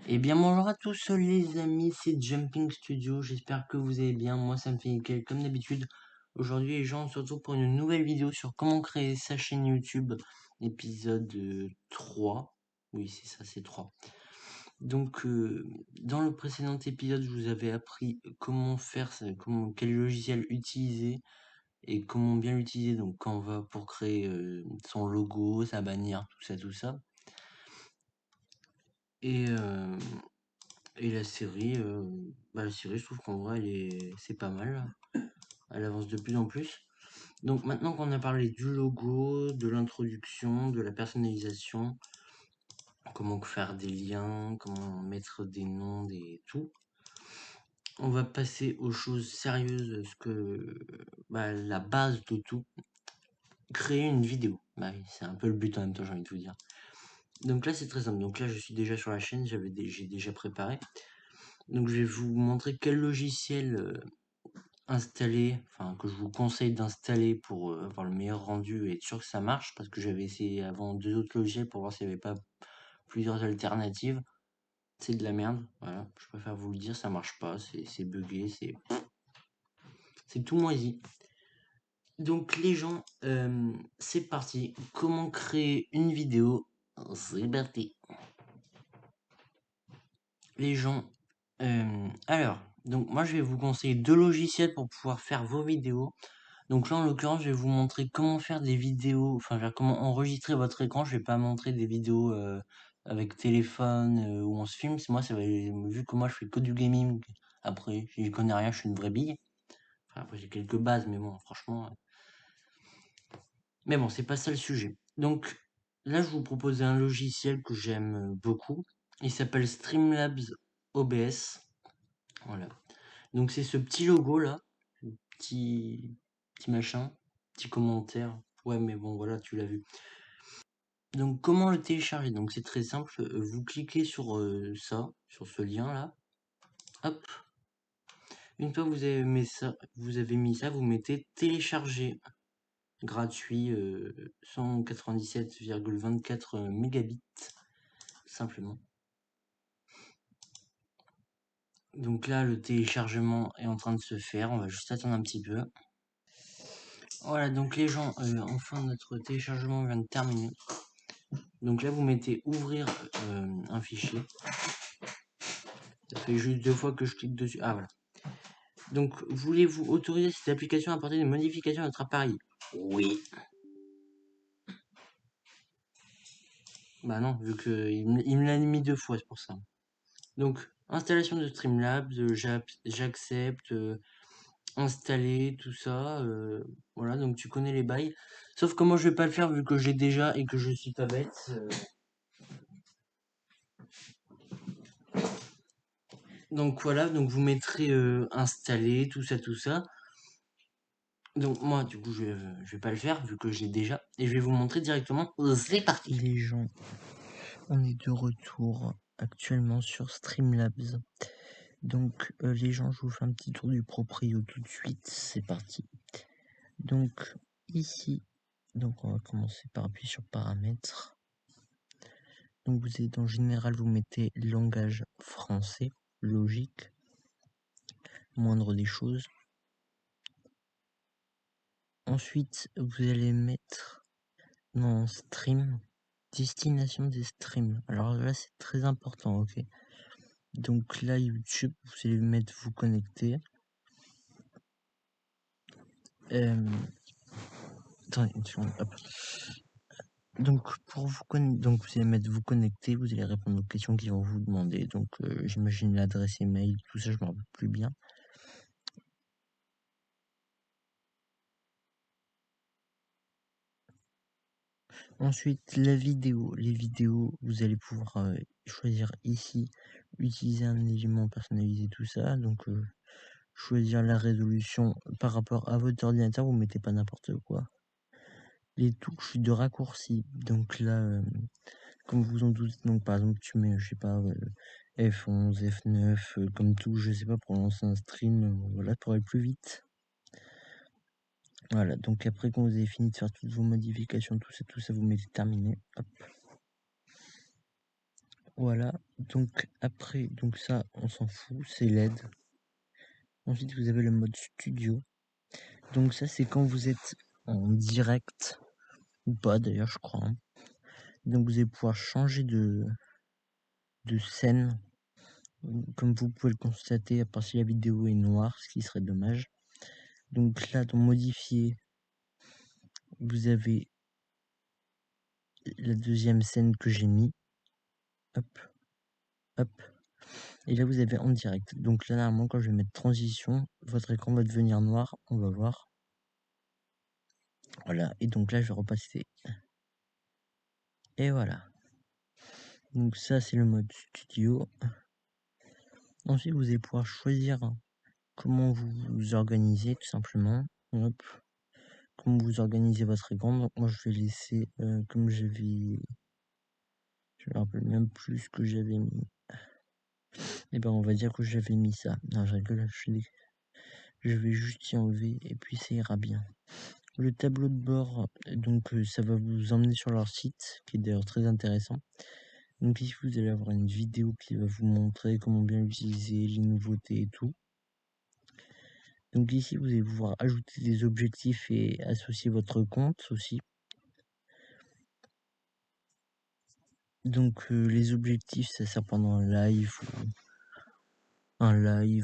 Eh bien bonjour à tous les amis, c'est Jumping Studio, j'espère que vous allez bien, moi ça me fait nickel comme d'habitude. Aujourd'hui les gens on se retrouve pour une nouvelle vidéo sur comment créer sa chaîne YouTube, épisode 3. Oui c'est ça, c'est 3. Donc dans le précédent épisode je vous avais appris comment faire, quel logiciel utiliser et comment bien l'utiliser, donc Canva pour créer son logo, sa bannière, tout ça. Et la série, je trouve qu'en vrai, c'est pas mal. Elle avance de plus en plus. Donc maintenant qu'on a parlé du logo, de l'introduction, de la personnalisation, comment faire des liens, comment mettre des noms, tout, on va passer aux choses sérieuses, la base de tout, créer une vidéo. Bah oui, c'est un peu le but en même temps, j'ai envie de vous dire. Donc là, c'est très simple. Donc là, je suis déjà sur la chaîne, j'ai déjà préparé. Donc je vais vous montrer quel logiciel installer, que je vous conseille d'installer pour avoir le meilleur rendu et être sûr que ça marche, parce que j'avais essayé avant 2 autres logiciels pour voir s'il n'y avait pas plusieurs alternatives. C'est de la merde, voilà, je préfère vous le dire, ça marche pas, c'est buggé, c'est tout moisi. Donc les gens, c'est parti. Comment créer une vidéo? C'est parti. Les gens, alors, donc moi je vais vous conseiller 2 logiciels pour pouvoir faire vos vidéos. Donc là, en l'occurrence, je vais vous montrer comment faire des vidéos, comment enregistrer votre écran. Je vais pas montrer des vidéos avec téléphone où on se filme. Moi, vu que moi, je fais que du gaming. Après, j'y connais rien, je suis une vraie bille. Enfin, après, j'ai quelques bases, mais bon, franchement. Mais bon, c'est pas ça le sujet. Donc là, je vous propose un logiciel que j'aime beaucoup. Il s'appelle Streamlabs OBS. Voilà. Donc c'est ce petit logo là, petit machin, petit commentaire. Ouais, mais bon, voilà, tu l'as vu. Donc comment le télécharger? Donc c'est très simple, vous cliquez sur sur ce lien là. Hop. Une fois que vous avez mis ça, vous mettez télécharger gratuit 197,24 mégabits simplement. Donc là, le téléchargement est en train de se faire. On va juste attendre un petit peu. Voilà, donc les gens, enfin notre téléchargement vient de terminer. Donc là, vous mettez ouvrir un fichier. Ça fait juste 2 fois que je clique dessus. Ah voilà. Donc, voulez-vous autoriser cette application à apporter des modifications à notre appareil? Oui. Bah non, vu que il me l'a mis 2 fois, c'est pour ça. Donc, installation de Streamlabs, j'accepte, installer, tout ça. Voilà, donc tu connais les bails. Sauf que moi, je vais pas le faire vu que j'ai déjà et que je suis pas bête. Donc voilà, donc vous mettrez installer, tout ça. Donc moi, du coup, je vais pas le faire vu que j'ai déjà. Et je vais vous montrer directement. C'est parti. Les gens, on est de retour actuellement sur Streamlabs. Donc les gens, je vous fais un petit tour du proprio tout de suite. C'est parti. Donc ici, donc on va commencer par appuyer sur paramètres. Donc vous êtes en général, vous mettez langage français, logique, moindre des choses. Ensuite, vous allez mettre dans stream, destination des streams. Alors là, c'est très important, ok. Donc là, YouTube, vous allez mettre vous connecter. Attendez une seconde, hop. Donc pour vous donc vous allez mettre vous connecter, vous allez répondre aux questions qu'ils vont vous demander. Donc j'imagine l'adresse email, tout ça, je me rappelle plus bien. Ensuite, la vidéo. Les vidéos, vous allez pouvoir choisir ici, utiliser un élément personnalisé, tout ça. Donc choisir la résolution par rapport à votre ordinateur, vous mettez pas n'importe quoi. Les touches de raccourci. Donc là, comme vous en doutez, donc par exemple tu mets, je sais pas, F11, F9, comme touche, je sais pas, pour lancer un stream, voilà, pour aller plus vite. Voilà, donc après quand vous avez fini de faire toutes vos modifications, tout ça, vous mettez terminé, hop. Voilà, donc après, donc ça, on s'en fout, c'est LED. Ensuite, vous avez le mode studio. Donc ça, c'est quand vous êtes en direct, ou pas d'ailleurs, je crois, hein. Donc vous allez pouvoir changer de scène, comme vous pouvez le constater, à part si la vidéo est noire, ce qui serait dommage. Donc là, dans modifier, vous avez la deuxième scène que j'ai mis. Hop, hop. Et là, vous avez en direct. Donc là, normalement, quand je vais mettre transition, votre écran va devenir noir. On va voir. Voilà. Et donc là, je vais repasser. Et voilà. Donc ça, c'est le mode studio. Ensuite, vous allez pouvoir choisir comment vous vous organisez, tout simplement. Hop. Comment vous organisez votre écran. Donc moi, je vais laisser comme j'avais... Je me rappelle même plus ce que j'avais mis. Et ben, on va dire que j'avais mis ça. Non, je rigole. Je vais juste y enlever et puis ça ira bien. Le tableau de bord, donc ça va vous emmener sur leur site, qui est d'ailleurs très intéressant. Donc ici, vous allez avoir une vidéo qui va vous montrer comment bien utiliser les nouveautés et tout. Donc ici, vous allez pouvoir ajouter des objectifs et associer votre compte aussi. Donc les objectifs, ça sert pendant un live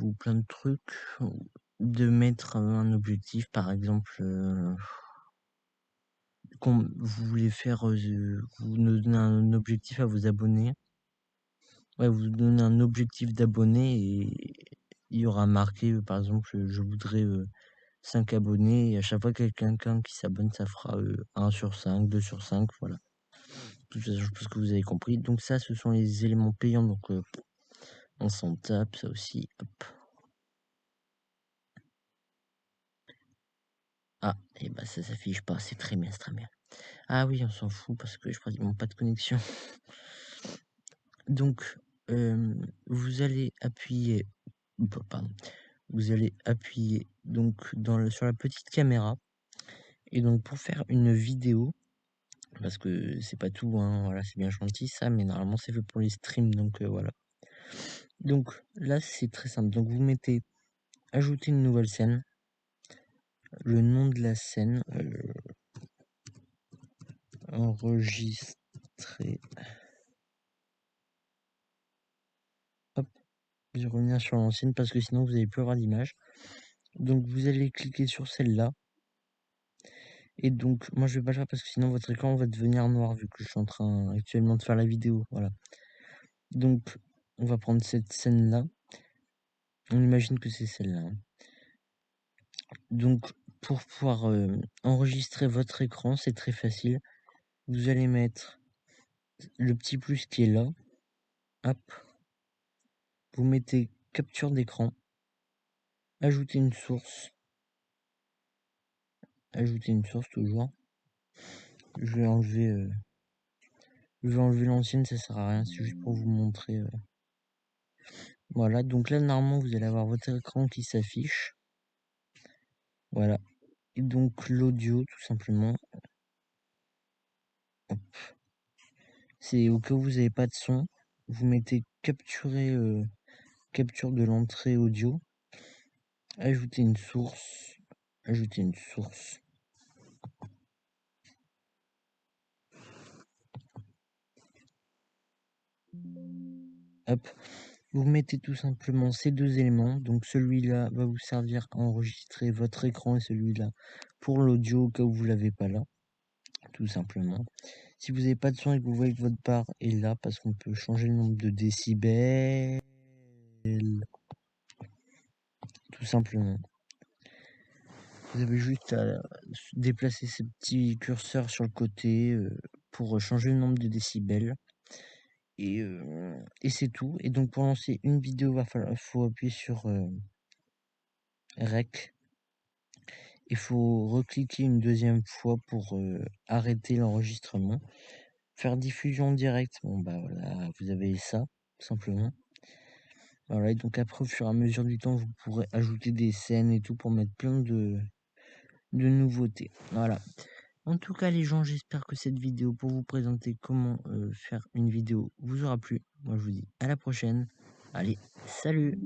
ou plein de trucs. De mettre un objectif, par exemple, quand vous voulez faire, vous donnez un objectif à vos abonnés. Ouais, vous donnez un objectif d'abonnés et il y aura marqué, par exemple, je voudrais 5 abonnés. Et à chaque fois qu'il y a quelqu'un qui s'abonne, ça fera 1 sur 5, 2 sur 5, voilà. Tout ça, je pense que vous avez compris. Donc ça, ce sont les éléments payants. Donc on s'en tape, ça aussi. Hop. Ah, et bah ça s'affiche pas, c'est très bien, c'est très bien. Ah oui, on s'en fout parce que je pratiquement pas de connexion. Donc, vous allez appuyer, pardon, vous allez appuyer donc sur la petite caméra. Et donc pour faire une vidéo, parce que c'est pas tout, hein, voilà, c'est bien gentil ça, mais normalement c'est fait pour les streams, donc voilà. Donc là c'est très simple, donc vous mettez ajouter une nouvelle scène, le nom de la scène, enregistrer. Hop, je vais revenir sur l'ancienne parce que sinon vous n'allez plus avoir d'image. Donc vous allez cliquer sur celle-là. Et donc moi je vais pas le faire parce que sinon votre écran va devenir noir vu que je suis en train actuellement de faire la vidéo. Voilà. Donc on va prendre cette scène-là. On imagine que c'est celle-là, hein. Donc pour pouvoir enregistrer votre écran, c'est très facile. Vous allez mettre le petit plus qui est là. Hop. Vous mettez capture d'écran. Ajouter une source. Ajouter une source toujours. Je vais enlever l'ancienne, ça sert à rien, c'est juste pour vous montrer. Voilà, donc là normalement vous allez avoir votre écran qui s'affiche. Voilà. Et donc l'audio tout simplement. Hop. C'est au cas où vous n'avez pas de son. Vous mettez capturer capture de l'entrée audio. Ajouter une source. Ajouter une source. Hop. Vous mettez tout simplement ces deux éléments. Donc celui-là va vous servir à enregistrer votre écran et celui-là pour l'audio au cas où vous l'avez pas là. Tout simplement. Si vous n'avez pas de son et que vous voyez que votre barre est là, parce qu'on peut changer le nombre de décibels. Tout simplement. Vous avez juste à déplacer ces petits curseurs sur le côté pour changer le nombre de décibels. Et c'est tout. Et donc pour lancer une vidéo, il faut appuyer sur Rec. Il faut recliquer une deuxième fois pour arrêter l'enregistrement. Faire diffusion directe, bon bah voilà, vous avez ça, tout simplement. Voilà, et donc après, au fur et à mesure du temps, vous pourrez ajouter des scènes et tout pour mettre plein de nouveautés. Voilà. En tout cas, les gens, j'espère que cette vidéo pour vous présenter comment faire une vidéo vous aura plu. Moi, je vous dis à la prochaine. Allez, salut!